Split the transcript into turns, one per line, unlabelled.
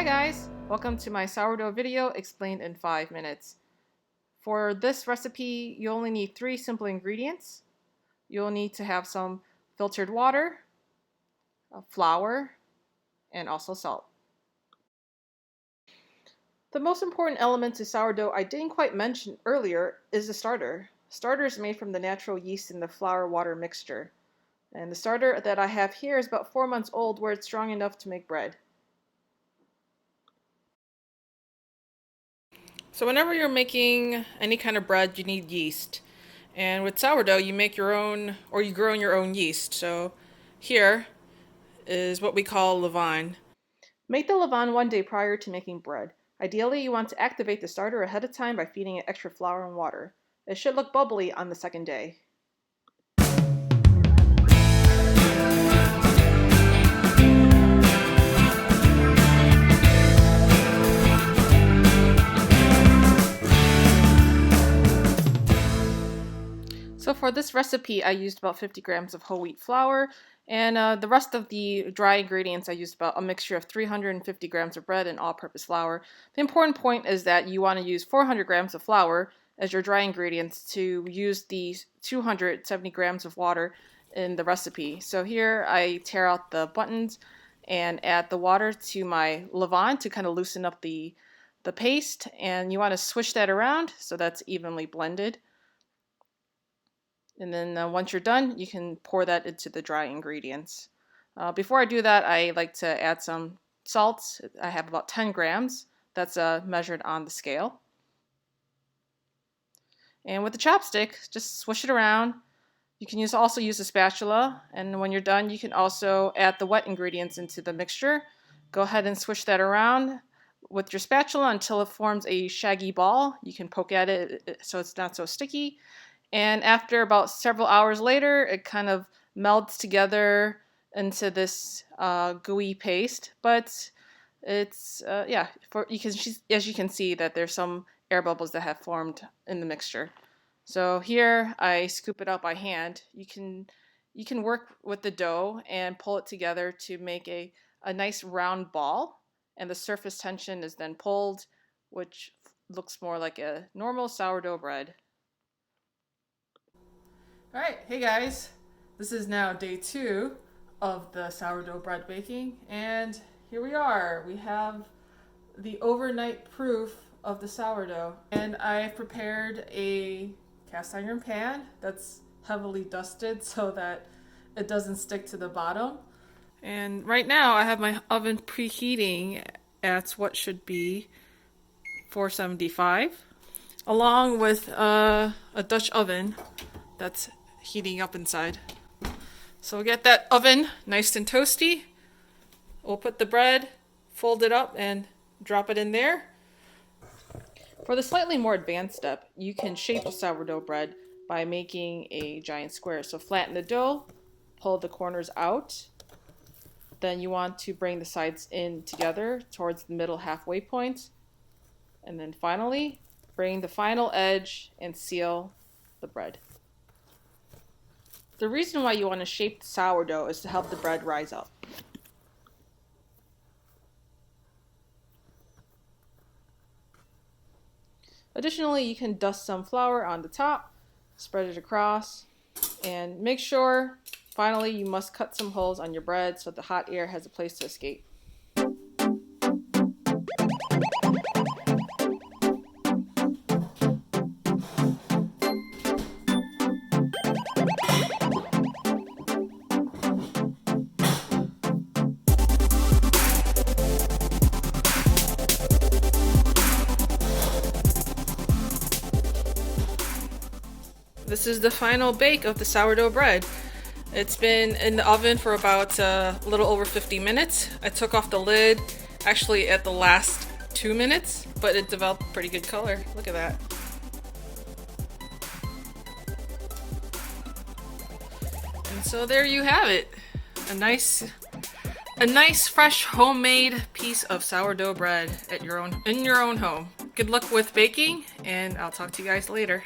guys! Welcome to my sourdough video explained in 5 minutes. For this recipe, you only need 3 simple ingredients. You'll need to have some filtered water, flour, and also salt. The most important element to sourdough I didn't quite mention earlier is the starter. Starter is made from the natural yeast in the flour-water mixture. And the starter that I have here is about 4 months old, where it's strong enough to make bread. So whenever you're making any kind of bread, you need yeast. And with sourdough, you make your own, or you grow your own yeast. So here is what we call levain. Make the levain 1 day prior to making bread. Ideally, you want to activate the starter ahead of time by feeding it extra flour and water. It should look bubbly on the 2nd day. So for this recipe, I used about 50 grams of whole wheat flour, and the rest of the dry ingredients I used about a mixture of 350 grams of bread and all-purpose flour. The important point is that you want to use 400 grams of flour as your dry ingredients to use the 270 grams of water in the recipe. So here I tear out the buttons and add the water to my levain to kind of loosen up the paste, and you want to swish that around so that's evenly blended. And then once you're done, you can pour that into the dry ingredients. Before I do that, I like to add some salt. I have about 10 grams. That's measured on the scale. And with the chopstick, just swish it around. You can also use a spatula. And when you're done, you can also add the wet ingredients into the mixture. Go ahead and swish that around with your spatula until it forms a shaggy ball. You can poke at it so it's not so sticky. And after about several hours later, it kind of melts together into this gooey paste. But it's, as you can see that there's some air bubbles that have formed in the mixture. So here I scoop it out by hand. You can work with the dough and pull it together to make a nice round ball. And the surface tension is then pulled, which looks more like a normal sourdough bread. Alright, hey guys, this is now day 2 of the sourdough bread baking, and here we are. We have the overnight proof of the sourdough, and I've prepared a cast iron pan that's heavily dusted so that it doesn't stick to the bottom. And right now I have my oven preheating at what should be 475, along with a Dutch oven that's heating up inside. So we'll get that oven nice and toasty. We'll put the bread, fold it up, and drop it in there. For the slightly more advanced step, you can shape the sourdough bread by making a giant square. So flatten the dough, pull the corners out. Then you want to bring the sides in together towards the middle halfway point. And then finally, bring the final edge and seal the bread. The reason why you want to shape the sourdough is to help the bread rise up. Additionally, you can dust some flour on the top, spread it across, and make sure, finally, you must cut some holes on your bread so the hot air has a place to escape. This is the final bake of the sourdough bread. It's been in the oven for about a little over 50 minutes. I took off the lid actually at the last 2 minutes, but it developed pretty good color. Look at that. And so there you have it. A nice fresh homemade piece of sourdough bread in your own home. Good luck with baking, and I'll talk to you guys later.